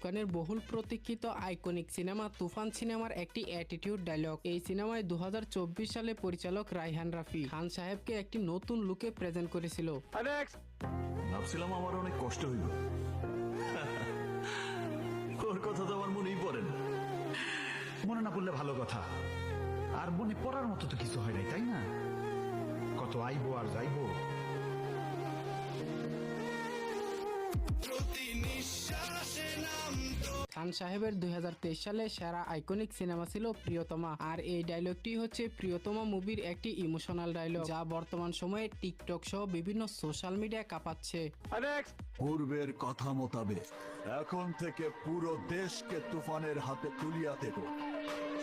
খানের বহুল প্রতীক্ষিত আইকনিক সিনেমা তুফান সিনেমার একটি অ্যাটিটিউড ডায়লগ। এই সিনেমায় 2024 সালে পরিচালক রায়হান রাফি খান সাহেবকে একটি নতুন লুকে প্রেজেন্ট করেছিল। ভাবছিলাম আমার অনেক কষ্ট হইল, ওর কথা তো আমার মনেই পড়ে না। মনে না পড়লে ভালো কথা, আর মনে পড়ার মতো তো কিছু হয় নাই, তাই না? কত আইবো আর যাইবো। খান সাহেবের 2023 সালে সেরা আইকনিক সিনেমা ছিল প্রিয়তমা, আর এই ডায়লগটি হচ্ছে প্রিয়তমা মুভির একটি ইমোশনাল ডায়লগ, যা বর্তমান সময়ে টিকটক সহ বিভিন্ন সোশ্যাল মিডিয়া কাঁপাচ্ছে। পূর্বের কথা মোতাবেক এখন থেকে পুরো দেশকে তুফানের হাতে তুলিয়া দেব।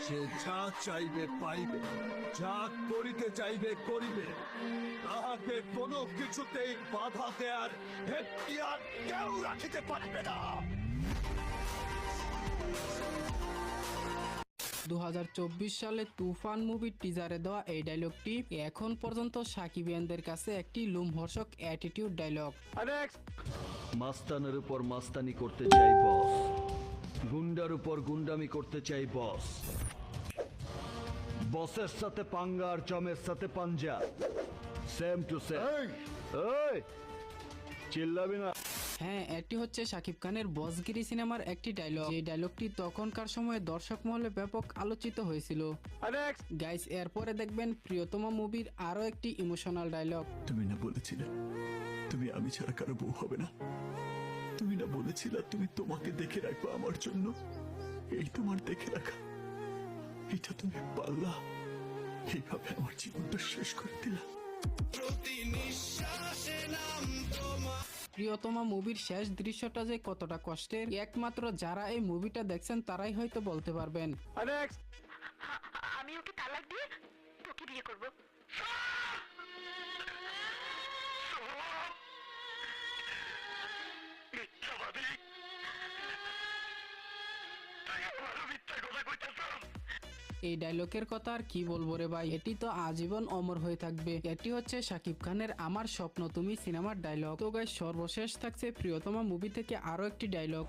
সে যা চাইবে পাইবে, যা করিতে চাইবে করিবে, তাহাকে কোনো কিছুতেই বাধা দেয়ার এখতিয়ার কেউ রাখিতে পারবে না। 2024 সালে তুফান মুভির টিজারে দেওয়া এই ডায়লগটি এখন পর্যন্ত সাকিবিয়ানদের কাছে একটি লোমহর্ষক অ্যাটিটিউড ডায়লগ। মাস্তানের উপর মাস্তানি করতে চাই বস, গুন্ডার উপর গুন্ডামি করতে চাই বস, বসের সাথে পাঙ্গা আর জমের সাথে পাঞ্জা, সেম টু সেম। এই চিল্লাবি না। হ্যাঁ, এটি হচ্ছে শাকিব খানের বসগিরি সিনেমার একটি ডায়লগ। এই ডায়লগটি তখনকার সময়ে দর্শক মহলে ব্যাপক আলোচিত হয়েছিল। গাইস, এরপরে দেখবেন প্রিয়তমা মুভির আরো একটি ইমোশনাল ডায়লগ। তুমি না বলেছিলে তুমি আমি ছাড়া কারো বউ হবে না? তুমি না বলেছিলে তুমি তোমাকে দেখে রাখবো আমার জন্য? এই তোমার দেখে রাখা, এটা তুমি পারলা। এইভাবে আমার জীবনটা শেষ করে দিলা। প্রিয়তমা মুভির শেষ দৃশ্যটা যে কতটা কষ্টের, একমাত্র যারা এই মুভিটা দেখছেন তারাই হয়তো বলতে পারবেন। আমি ওকে তালাক দিয়ে তোকে বিয়ে করব। এই ডায়লগের কথা আর কি বলবো রে ভাই, এটি তো আজীবন অমর হয়ে থাকবে। এটি হচ্ছে শাকিব খানের আমার স্বপ্ন তুমি সিনেমার ডায়লগ। তো গাইস, সর্বশেষ থাকছে প্রিয়তমা মুভি থেকে আরো একটি ডায়লগ।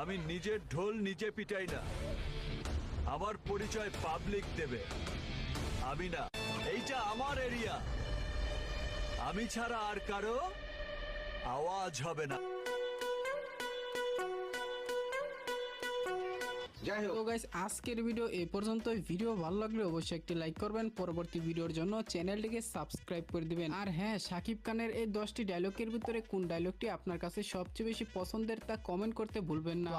আমি নিজের ঢোল নিজে পিটাই না, আমার পরিচয় পাবলিক দেবে। আমি না, এইটা আমার এরিয়া, আমি ছাড়া আর কারো আওয়াজ হবে না। তো গাইস, আজকের ভিডিও এই পর্যন্ত। ভিডিও ভালো লাগলে অবশ্যই একটি লাইক করবেন, পরবর্তী ভিডিওর জন্য চ্যানেলটিকে সাবস্ক্রাইব করে দিবেন। আর হ্যাঁ, শাকিব খানের এই 10টি ডায়লগের ভিতরে কোন ডায়লগটি আপনার কাছে সবচেয়ে বেশি পছন্দের তা কমেন্ট করতে ভুলবেন না।